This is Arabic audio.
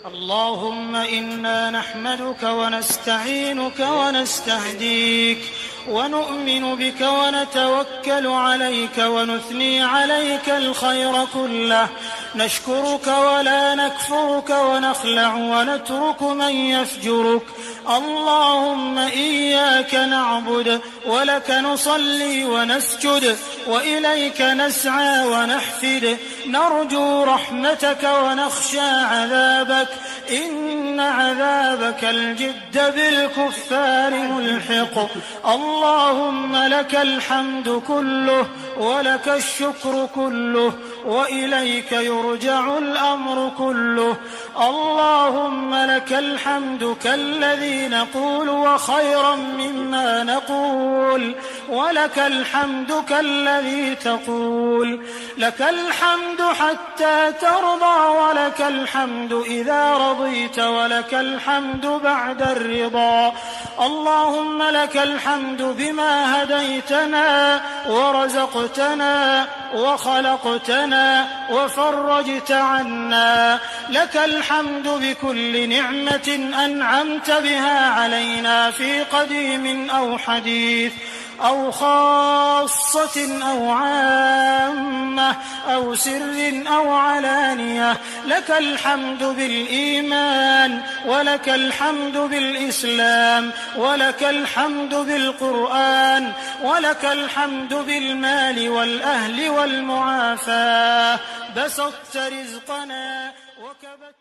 اللهم إنا نحمدك ونستعينك ونستهديك ونؤمن بك ونتوكل عليك ونثني عليك الخير كله، نشكرك ولا نكفرك ونخلع ونترك من يفجرك. اللهم إياك نعبد ولك نصلي ونسجد وإليك نسعى ونحفد، نرجو رحمتك ونخشى عذابك، إن عذابك الجد بالكفار ملحق. اللهم لك الحمد كله ولك الشكر كله وإليك يرجع الأمر كله. اللهم لك الحمد كالذي نقول وخيرا مما نقول، ولك الحمد كالذي تقول. لك الحمد حتى ترضى ولك الحمد إذا رضيت ولك الحمد بعد الرضا. اللهم لك الحمد بما هديتنا ورزقتنا وخلقتنا وفرجت عنا. لك الحمد بكل نعمة أنعمت بها علينا في قديم أو حديث أو خاصة أو عامة أو سر أو علانية. لك الحمد بالإيمان ولك الحمد بالإسلام ولك الحمد بالقرآن ولك الحمد بالمال والأهل والمعافاة. بسطت رزقنا وكبت